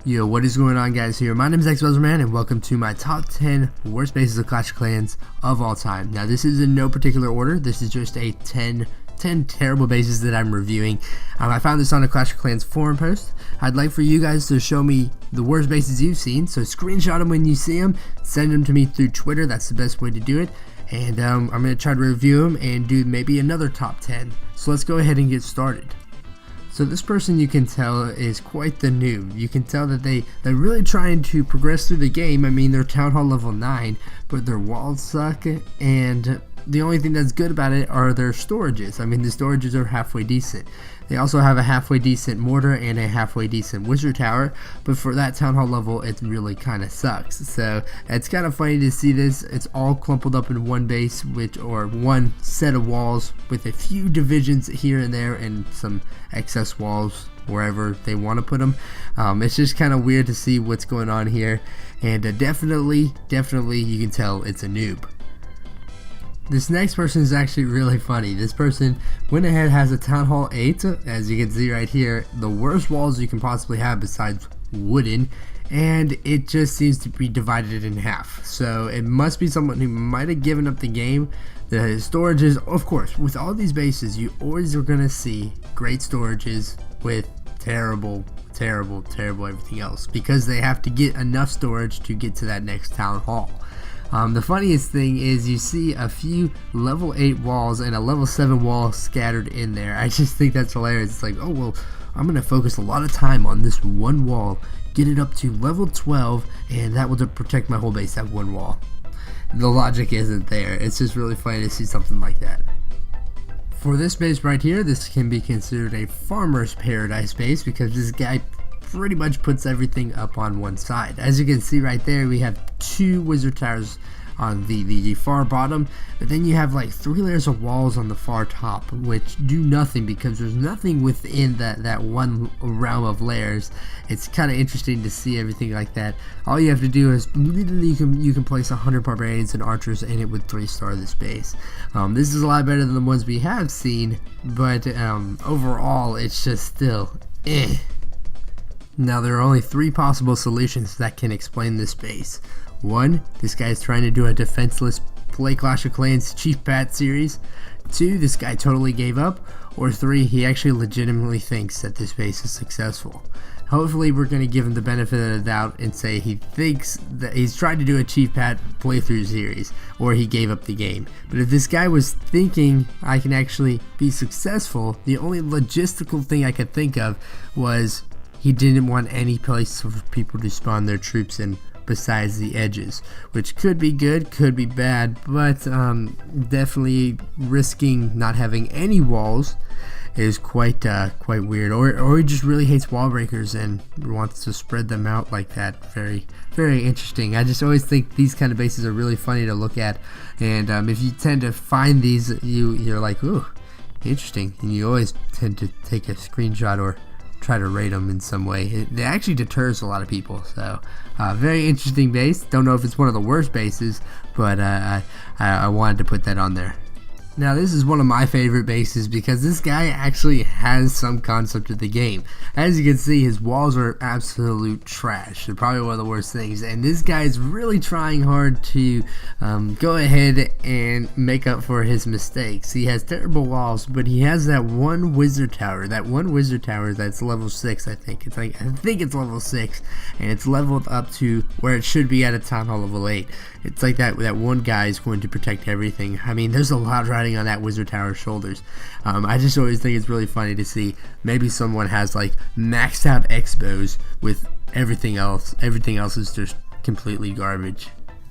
Yo, what is going on, guys? Here, my name is XBuzzerman, and welcome to my top 10 worst bases of Clash of Clans of all time. Now, this is in no particular order. This is just a 10 terrible bases that I'm reviewing. I found this on a Clash of Clans forum post. I'd like for you guys to show me the worst bases you've seen. So screenshot them when you see them, send them to me through Twitter. That's the best way to do it. And I'm going to try to review them and do maybe another top 10. So let's go ahead and get started. So this person, you can tell, is quite the noob. You can tell that they're really trying to progress through the game. I mean, they're Town Hall level 9, but their walls suck, and the only thing that's good about it are their storages. I mean, the storages are halfway decent. They also have a halfway decent mortar and a halfway decent wizard tower, but for that Town Hall level, it really kind of sucks. So it's kind of funny to see this. It's all clumpled up in one base, or one set of walls with a few divisions here and there and some excess walls wherever they want to put them. It's just kind of weird to see what's going on here, and definitely you can tell it's a noob. This next person is actually really funny. This person went ahead, has a Town Hall 8, as you can see right here, the worst walls you can possibly have besides wooden, and it just seems to be divided in half. So it must be someone who might have given up the game. The storages, of course, with all these bases, you always are going to see great storages with terrible everything else, because they have to get enough storage to get to that next Town Hall. The funniest thing is you see a few level 8 walls and a level 7 wall scattered in there. I just think that's hilarious. It's like, oh well, I'm going to focus a lot of time on this one wall, get it up to level 12, and that will protect my whole base, that one wall. The logic isn't there. It's just really funny to see something like that. For this base right here, this can be considered a farmer's paradise base, because this guy pretty much puts everything up on one side. As you can see right there, we have 2 wizard towers on the far bottom, but then you have like 3 layers of walls on the far top, which do nothing because there's nothing within that one realm of layers. It's kind of interesting to see everything like that. All you have to do is literally you can place 100 barbarians and archers and it would 3-star this base. This is a lot better than the ones we have seen, but overall it's just still eh. Now, there are only 3 possible solutions that can explain this base. 1, this guy is trying to do a defenseless play Clash of Clans Chief Pat series. 2, this guy totally gave up. Or 3, he actually legitimately thinks that this base is successful. Hopefully we're going to give him the benefit of the doubt and say he thinks that he's tried to do a Chief Pat playthrough series, or he gave up the game. But if this guy was thinking I can actually be successful, the only logistical thing I could think of was he didn't want any place for people to spawn their troops in besides the edges, which could be good, could be bad, but definitely risking not having any walls is quite weird. Or he just really hates wall breakers and wants to spread them out like that. Very interesting. I just always think these kind of bases are really funny to look at, and if you tend to find these, you're like, ooh, interesting, and you always tend to take a screenshot or try to rate them in some way. It actually deters a lot of people. So very interesting base. Don't know if it's one of the worst bases, but I wanted to put that on there. Now, this is one of my favorite bases because this guy actually has some concept of the game. As you can see, his walls are absolute trash. They're probably one of the worst things, and this guy is really trying hard to go ahead and make up for his mistakes. He has terrible walls, but he has that one wizard tower. That one wizard tower that's level 6, I think. I think it's level 6, and it's leveled up to where it should be at a Town Hall level 8. It's like that one guy is going to protect everything. I mean, there's a lot riding on that wizard tower's shoulders. I just always think it's really funny to see maybe someone has like maxed out expos with everything else. Everything else is just completely garbage.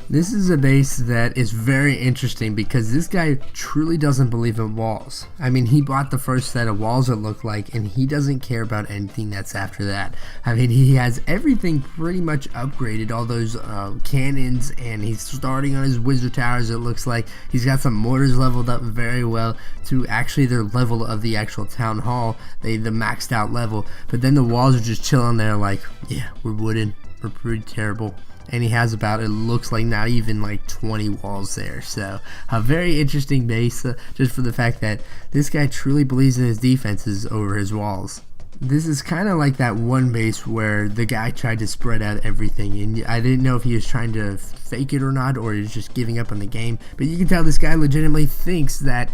This is a base that is very interesting because this guy truly doesn't believe in walls. I mean, he bought the first set of walls, it looked like, and he doesn't care about anything that's after that. I mean, he has everything pretty much upgraded, all those cannons, and he's starting on his wizard towers, it looks like. He's got some mortars leveled up very well to actually their level of the actual town hall, the maxed out level. But then the walls are just chilling there like, yeah, we're wooden, we're pretty terrible. And he has about, it looks like, not even like 20 walls there. So a very interesting base, just for the fact that this guy truly believes in his defenses over his walls. This is kind of like that one base where the guy tried to spread out everything, and I didn't know if he was trying to fake it or not, or he was just giving up on the game, but you can tell this guy legitimately thinks that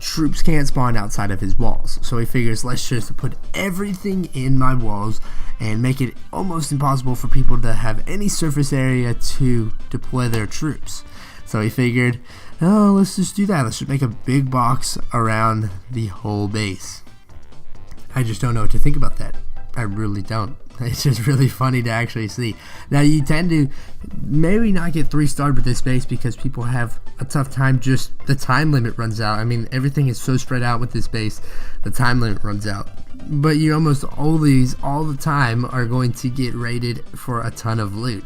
troops can't spawn outside of his walls. So he figures, let's just put everything in my walls and make it almost impossible for people to have any surface area to deploy their troops. So he figured, oh, let's just do that. Let's just make a big box around the whole base. I just don't know what to think about that. I really don't. It's just really funny to actually see. Now, you tend to maybe not get 3-starred with this base because people have a tough time, just the time limit runs out. I mean, everything is so spread out with this base, the time limit runs out. But you almost always, all the time, are going to get raided for a ton of loot.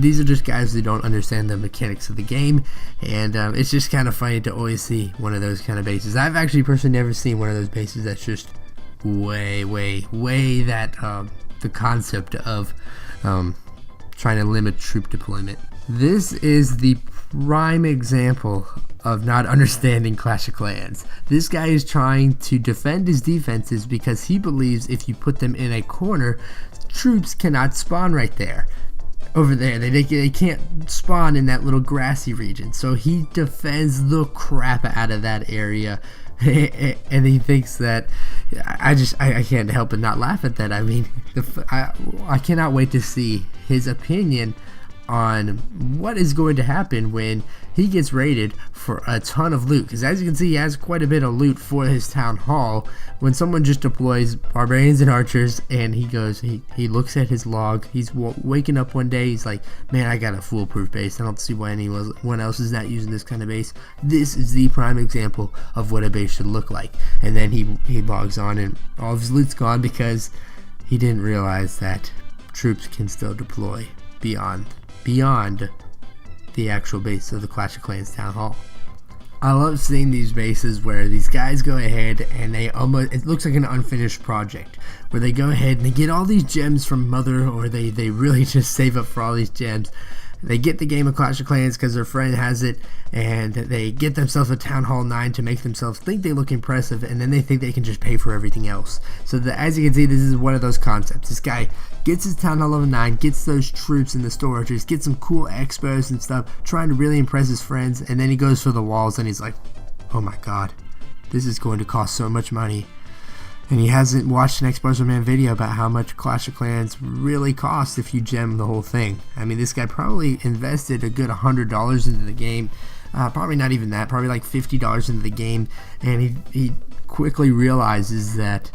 These are just guys who don't understand the mechanics of the game, and it's just kind of funny to always see one of those kind of bases. I've actually personally never seen one of those bases that's just way that the concept of trying to limit troop deployment. This is the prime example of not understanding Clash of Clans. This guy is trying to defend his defenses because he believes if you put them in a corner, troops cannot spawn right there. Over there, they can't spawn in that little grassy region, so he defends the crap out of that area. And he thinks that I can't help but not laugh at that. I mean, I cannot wait to see his opinion on what is going to happen when he gets raided for a ton of loot, because as you can see, he has quite a bit of loot for his town hall. When someone just deploys barbarians and archers and he looks at his log, he's waking up one day, he's like, man, I got a foolproof base. I don't see why anyone else is not using this kind of base. This is the prime example of what a base should look like. And then he logs on and all of his loot's gone because he didn't realize that troops can still deploy beyond the actual base of the Clash of Clans Town Hall. I love seeing these bases where these guys go ahead and it looks like an unfinished project, where they go ahead and they get all these gems from Mother, or they really just save up for all these gems. They get the game of Clash of Clans because their friend has it, and they get themselves a Town Hall 9 to make themselves think they look impressive, and then they think they can just pay for everything else. So as you can see, this is one of those concepts. This guy gets his Town Hall level 9, gets those troops in the storages, gets some cool expos and stuff, trying to really impress his friends, and then he goes for the walls and he's like, oh my god, this is going to cost so much money. And he hasn't watched an Xboxerman video about how much Clash of Clans really costs if you gem the whole thing. I mean, this guy probably invested a good $100 into the game. Probably not even that, probably like $50 into the game. And he quickly realizes that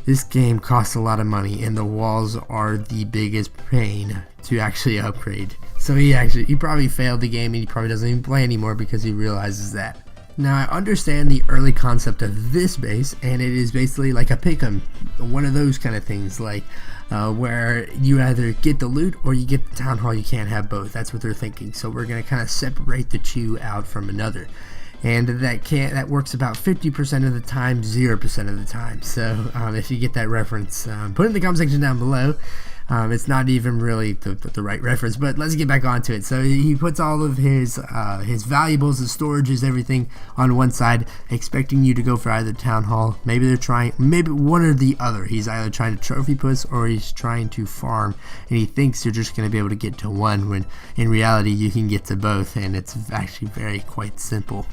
this game costs a lot of money and the walls are the biggest pain to actually upgrade. So he probably failed the game, and he probably doesn't even play anymore because he realizes that. Now, I understand the early concept of this base, and it is basically like a pick'em, one of those kind of things, like where you either get the loot or you get the town hall. You can't have both. That's what they're thinking. So we're going to kind of separate the two out from another, and that works about 50% of the time, 0% of the time. So if you get that reference, put it in the comment section down below. It's not even really the right reference, but let's get back onto it. So he puts all of his valuables, his storages, everything on one side, expecting you to go for either town hall. Maybe one or the other. He's either trying to trophy push or he's trying to farm, and he thinks you're just going to be able to get to one, when in reality you can get to both, and it's actually quite simple.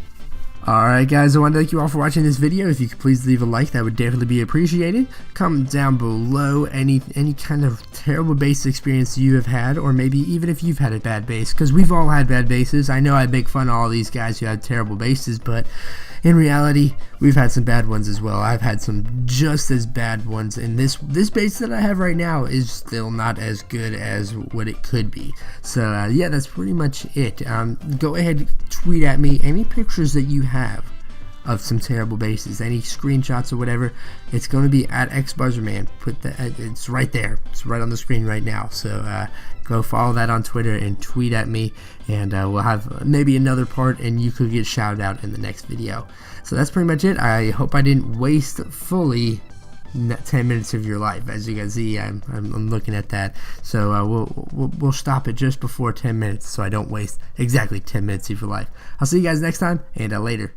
Alright guys, I want to thank you all for watching this video. If you could please leave a like, that would definitely be appreciated. Comment down below any kind of terrible base experience you have had, or maybe even if you've had a bad base, because we've all had bad bases. I know I make fun of all these guys who had terrible bases, but in reality, we've had some bad ones as well. I've had some just as bad ones, and this base that I have right now is still not as good as what it could be. So yeah, that's pretty much it. Go ahead, tweet at me any pictures that you have of some terrible bases, any screenshots or whatever. It's going to be at xbuzzerman. It's right there. It's right on the screen right now. So go follow that on Twitter and tweet at me, and we'll have maybe another part, and you could get shouted out in the next video. So that's pretty much it. I hope I didn't waste fully 10 minutes of your life. As you can see, I'm looking at that. So we'll stop it just before 10 minutes, so I don't waste exactly 10 minutes of your life. I'll see you guys next time, and later.